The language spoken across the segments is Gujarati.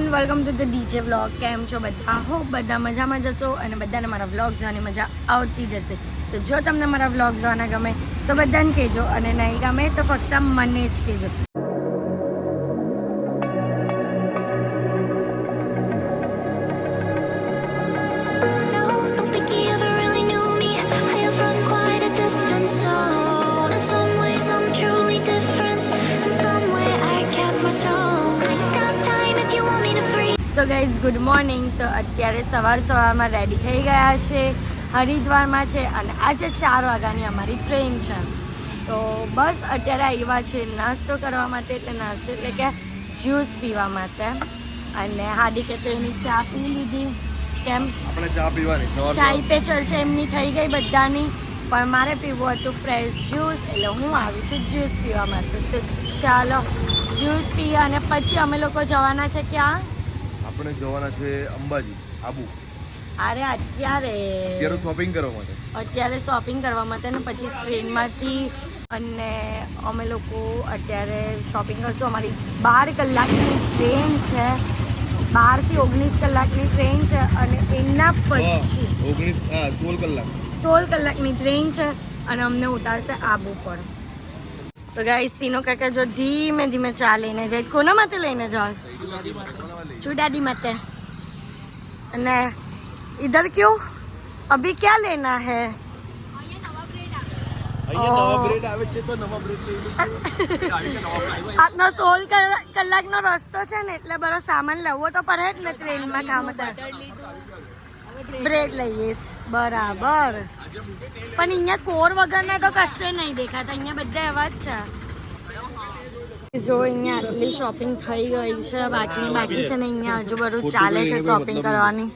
Welcome to the DJ vlog. કેમ છો બધા? હોપ બધા મજામાં જશો અને બધાને મારા વ્લોગ જોવાની મજા આવતી જશે. તો જો તમને મારા વ્લોગ જોવાના ગમે તો બધાને કહેજો, અને નહીં ગમે તો ફક્ત મને જ કહેજો. So guys, good morning. તો અત્યારે સવારમાં રેડી થઈ ગયા છે, હરિદ્વારમાં છે, અને આજે 4 વાગ્યાની અમારી ટ્રેન છે. તો બસ અત્યારે આવ્યા છે નાસ્તો કરવા માટે, એટલે નાસ્તો એટલે કે જ્યુસ પીવા માટે. અને હાર્દિકે તો એની ચા પી લીધી. કેમ આપણે ચા પીવાની ચાય પે ચલશે એમની થઈ ગઈ બધાની, પણ મારે પીવું હતું ફ્રેશ જ્યુસ, એટલે હું આવી છું જ્યુસ પીવા માટે. તો ચાલો જ્યુસ પીએ અને પછી અમે લોકો જવાના છે ક્યાં? આપણે જવાના છે અંબાજી, આબુ. અરે અત્યારે શોપિંગ કરવા માટે. અત્યારે શોપિંગ કરવા માટે ને પછી ટ્રેનમાંથી, અને અમે લોકો અત્યારે શોપિંગ કરશું. અમારી 12 કલાકની ટ્રેન છે, 12 થી 19 કલાકની ટ્રેન છે, અને એના પછી 16 કલાકની ટ્રેન છે, અને અમને ઉતારશે આબુ પર. તો ગાઈસ, તીનો કાકા જો ધીમે ધીમે ચા લઈને જાય. કોના માટે લઈને જાઓ? चूडाडी मत है इधर क्यों? अभी क्या लेना है? આજનો 16 કલાકનો રસ્તો છે ને, એટલે બધો સામાન લેવો તો પડે જ ને ટ્રેનમાં. કામ બ્રેડ લઈએ જ બરાબર, પણ અહીંયા કોર વગરના તો કશે નહીં દેખાતા. અહીંયા બધા એવા જ છે. જો અહીંયા આટલી શોપિંગ થઈ ગઈ છે, બાકી છે ને અહીંયા હજુ બધું ચાલે છે શોપિંગ કરવાની.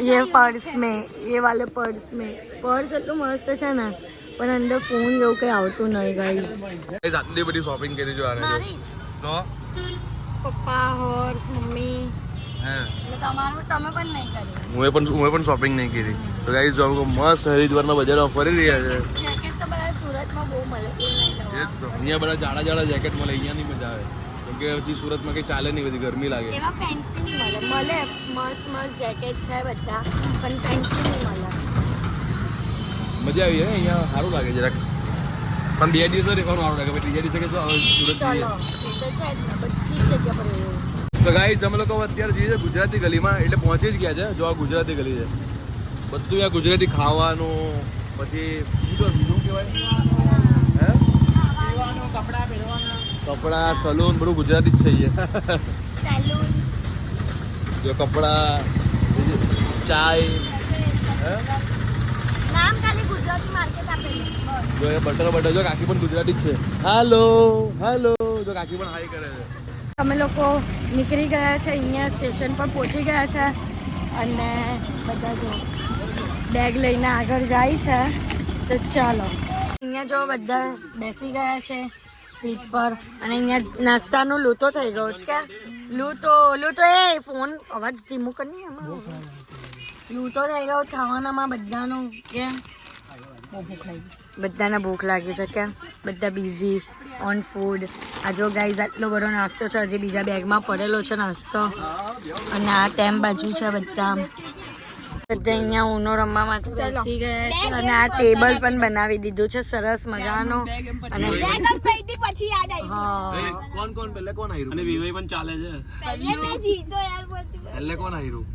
ये पर्स में, ये वाले पर्स में पर्स એટલું મસ્ત છે ને, પણ અંદર ફોન જેવું કઈ આવતું નહીં. ગાઈસ, આટલી બધી શોપિંગ કરી જો આને તો પપ્પા, હોર્સ, મમ્મી. તમારું તમે પણ નહીં કરી? હું પણ શોપિંગ નહીં કરી. તો ગાઈસ, જો અમે મસ્ત હરિદ્વારના બજારમાં ફરી રહ્યા છે. જેકેટ તો બધા સુરતમાં બહુ મળે, અહીંયા બધા જાડા જેકેટ મળે, અહીંયા નહીં મજા આવે, કેમ કે પછી સુરતમાં કઈ ચાલે નહીં, બધી ગરમી લાગે. એવા ફેન્સી મળે મસ્ત જેકેટ છે બધા, પણ ફેન્સી નહીં મળે. મજા આવી જાય અહીંયા, સારું લાગે જરાક, પણ 2 દિવસ રહેવાનું સારું લાગે. ત્રીજા દિવસે કે સુરત ચલો, એ તો છે જ ને, બધી જ જગ્યા પર એવું. તો ગાઈસ, અમે લોકો અત્યારે જઈએ છીએ ગુજરાતી ગલીમાં, એટલે પહોંચી જ ગયા છે. જો આ ગુજરાતી ગલી છે, બધું અહીંયા ગુજરાતી ખાવાનું, પછી બીજું કહેવાય કપડા, સલૂન, બધું ગુજરાતી જ છે અહીંયા. જો કપડા, ચાય, નામ ખાલી ગુજરાતી માર્કેટ આપેલું. જો એ બટર જો કાકી પણ ગુજરાતી જ છે. હાલો જો કાકી પણ હાઈ કરે છે. અમે લોકો નીકળી ગયા છે, અહીંયા સ્ટેશન પર પહોંચી ગયા છે, અને બધા જો બેગ લઈને આગળ જાય છે. તો ચાલો, અહીંયા જો બધા બેસી ગયા છે સીટ પર, અને અહીંયા નાસ્તાનો લૂંટો થઈ ગયો છે. કે લૂંટો એ ફોન અવાજ ધીમું કરી, એમાં લૂંટો થઈ ગયો ખાવાનામાં બધાનો. કેમ બધાને ભૂખ લાગી છે, કે બધા બિઝી ઓન ફૂડ. આ જો ગાઈઝ, આટલો બધો નાસ્તો છે, હજી બીજા બેગમાં પડેલો છે નાસ્તો, અને આ ટેમ બાજુ છે. બધા અહીંયા ઊનો રમવા માટે બેસી ગયા છે, અને આ ટેબલ પણ બનાવી દીધું છે સરસ મજાનો. અને કોણ પહેલે કોણ હાર્યું? અને વિવય પણ ચાલે છે. પહેલે કોણ હાર્યું?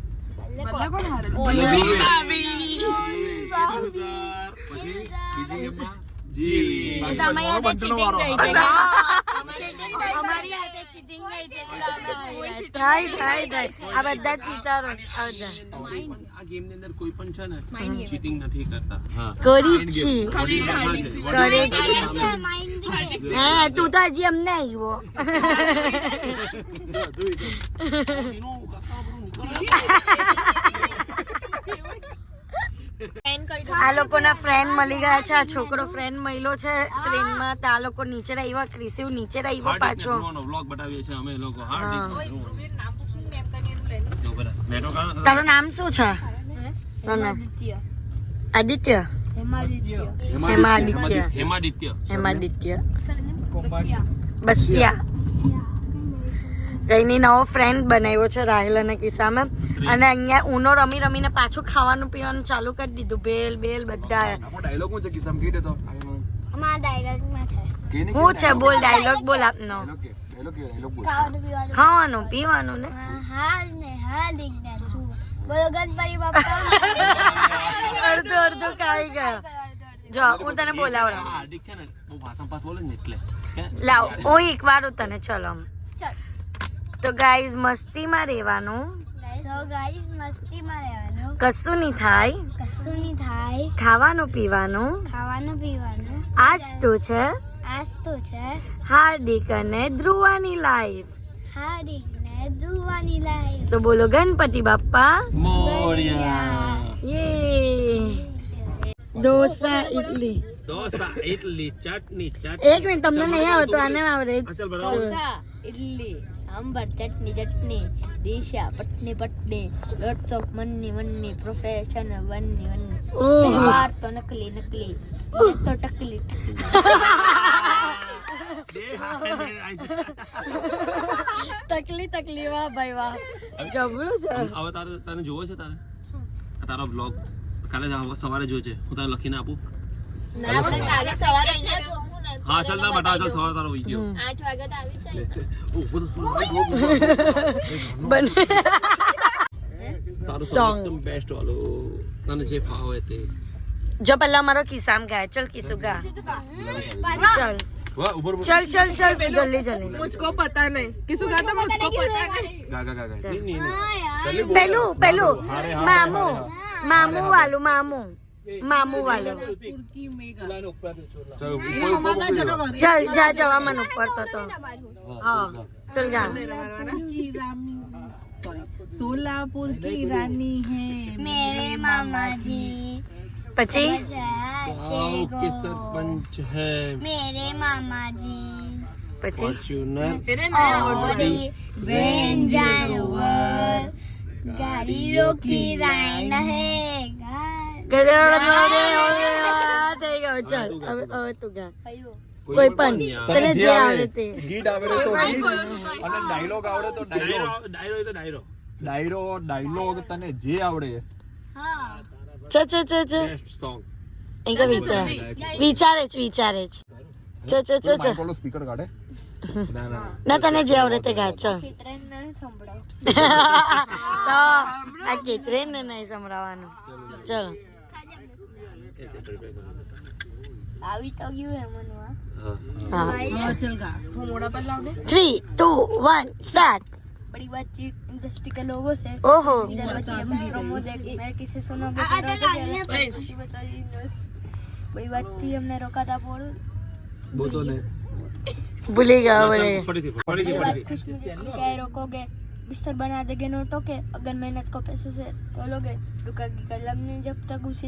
આ બધા ચીટરો આ ગેમ ની અંદર કોઈ પણ છે ને ચીટિંગ નથી કરતા. કરી હા, તું તો હજી અમને આવ્યો. આ લોકોના ફ્રેન્ડ મળી ગયા છે. આ છોકરો ફ્રેન્ડ મળ્યો છે ટ્રેનમાં. તો આ લોકો નીચે આવ્યા, ક્રિસિવ નીચે આવ્યો પાછો. વ્લોગ બતાવીએ છીએ અમે લોકો. તારું નામ શું છે? આદિત્ય. હેમાદિત્ય. બસિયા. કઈની નવો ફ્રેન્ડ બનાવ્યો છે રાહિલ અને કિસ્સામાં અને અહીંયા ઊનો રમી રમીને પાછું ખાવાનું પીવાનું ચાલુ કરી દીધું બેલ બેલ બધા ડાયલોગ હું છે કિસ્સામાં કીધે તો અમારા ડાયલોગમાં છે હું છે બોલ ડાયલોગ બોલ આપનો ડાયલોગ બોલ ખાવાનું પીવાનું ને હાલ ને હાલ શું બોલો ગણપતિ બાપા અડધું અડધું ખાઈ ગયો જો હું તને બોલાવડાવ હાર્દિક છે ને બહુ ભાષણ પાસ બોલે ને એટલે લાવ હું એક વાર તને ચલો ચાલ તો ગાઈઝ મસ્તીમાં રહેવાનું સો ગાઈસ મસ્તીમાં રહેવાનું કશું નહીં થાય કશું નહીં થાય ખાવાનું પીવાનું ખાવાનું પીવાનું આજ તો છે આજ તો છે હાર્દિક અને ધ્રુવાની લાઈફ હાર્દિક ને ધ્રુવાની લાઈફ તો બોલો ગણપતિ બાપ્પા મોરિયા યે ઢોસા ઇડલી ઢોસા ઇડલી ચટણી એક મિનિટ તમને નહીં આવતું આને આવડે જ. ઢોસા ઇડલી સાંભાર ચટણી ચટણી દિશા પટની પટની લોટ્સ ઓફ મની પ્રોફેશન વન્ની ઓહો. વાર તો નકલી નકલી એ તો ટકલી તકલી વાહ ભાઈ વાહ જબરું છે હવે તને જોવો છે તારો બ્લોગ કાલે સવારે જોજે હું તને લખીને આપું હા ચાલ ના બતાવ ચાલ સવારે તારો વિડિયો 8 વાગે તો આવી જાય બને તારું Song. એકદમ બેસ્ટ વાળો તને જે ફાવે તે જો પહેલા અમારો કિસ્સામ ગાય ચલ કિસ્સુ ગા ચલ વાહ ઉપર चल चल चल जल्दी जल्दी मुझको पता नहीं किसी का तो मुझको पता नहीं ગા चल. नहीं પેલું પેલું મામુ મામુ વાલું મામુ વાલું ચલ જા જવા મને ઉપર તો હા ચલ જા सोलापुर की रानी है मेरे मामा जी પછી गांव के सरपंच है मेरे मामा जी પછી फॉर्च्यूनर ऑडी रेंज जानवर गाड़ियों की लाइन है થઈ ગયો ચલ હવે તું ગા કોઈ પણ તને જે આવડે તે ગીત આવડે તો ગીત અને ડાયલોગ આવડે તો ડાયલોગ તને જે આવડે ચ ચ ચ ચ બેસ્ટ સોંગ એંક વિચારે જ ચ ચ ચ ચ બોલો સ્પીકર કાઢે ના તને જે આવડે તે ગા ચલ તો આ કેતરેન ને નહીં સંભળાવવાનું ચલો આવી તો ગયું હે મનવા હા चल गा तू मोड़ा पर लाओ 3 2 1 स्टार्ट बड़ी बातचीत इंडस्ट्री के लोगों से ओहो इधर बच्चे प्रोमो देख मैं किसे सुनोगे बड़ी बात थी हमने रोका था बोल બોતો ને ભૂલી ગયો બોલે ફરીથી क्या रोकोगे बिस्तर बना देंगे नोटों के अगर मेहनत को पैसों से तोलोगे रुकेगी कलम नहीं जब तक उस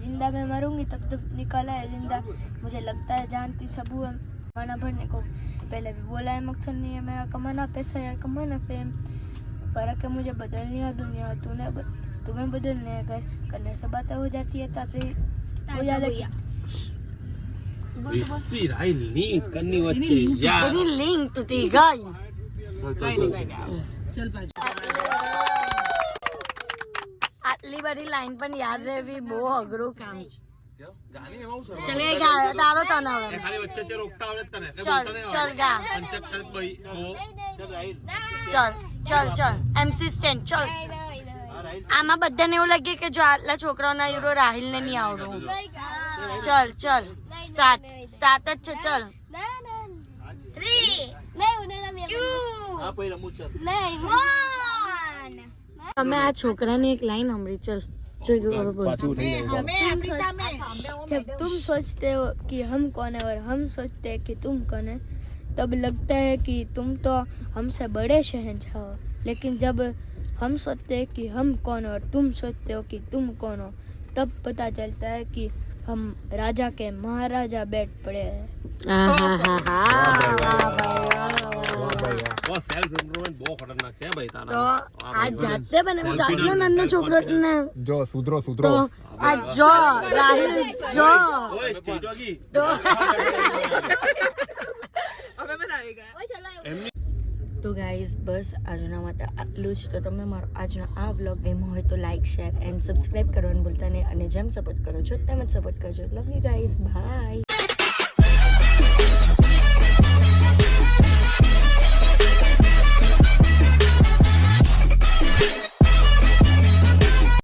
जिंदा मैं मरूंगी तब तक निकला है जिंदा मुझे लगता है जानती सब हूँ माना भरने को पहले भी बोला है मकसद नहीं है मेरा कमाना पैसा या कमाना फेम फर्क है मुझे बदलनी है दुनिया तुम्हें बदलने है घर करने से बातें हो जाती है तासे हो जाता રિસી રાઈ લિંક કરની વચ્ચે યાર એની લિંક તૂટી ગઈ चल पाजी આટલી બધી લાઈન પણ યાદ રહેવી બહુ અઘરું કામ છે ચલે ગા તારો તને હવે ખાલી વચ્ચે જે રોકતા આવડે તને ચલ ચલ ગા પંચક કરે ભાઈ ઓ ચલ ચલ ચલ એમસી સ્ટેન્ડ ચલ આમાં બધાને એવું લાગે કે જો આટલા છોકરાઓના યુરો રાહિલને નહીં આવડું ચલ ચલ સાત જ છે ચલ તમે આ છોકરાની એક લાઈન સાંભળી ચલ जब तुम सोचते हो कि हम कौन है और हम सोचते हैं कि तुम कौन है तब लगता है कि तुम तो हमसे बड़े शहंशाह हो लेकिन जब हम सोचते हैं कि हम कौन और तुम सोचते हो कि तुम कौन हो तब पता चलता है कि हम राजा के महाराजा बैठ पड़े हैं બહુ સેલ્ફ ઇમ્પ્રુવમેન્ટ બહુ ખતરનાક છે ભાઈ તારા તો આ જાતે બને જાતનો નાનો છોકરો ને જો સુધરો તો આ જો રાહિલ જો ઓય ચીટોગી તો अबे बनाएगा એમની તો ગાઈઝ બસ આજના માટે આટલું જ. તો તમને મારો આજનો આ વ્લોગ ગમ્યો હોય તો લાઇક શેર એન્ડ સબસ્ક્રાઈબ કરવાનું ભૂલતા નહીં, અને જેમ સપોર્ટ કરો છો તેમ જ સપોર્ટ કરજો. Love you guys, by.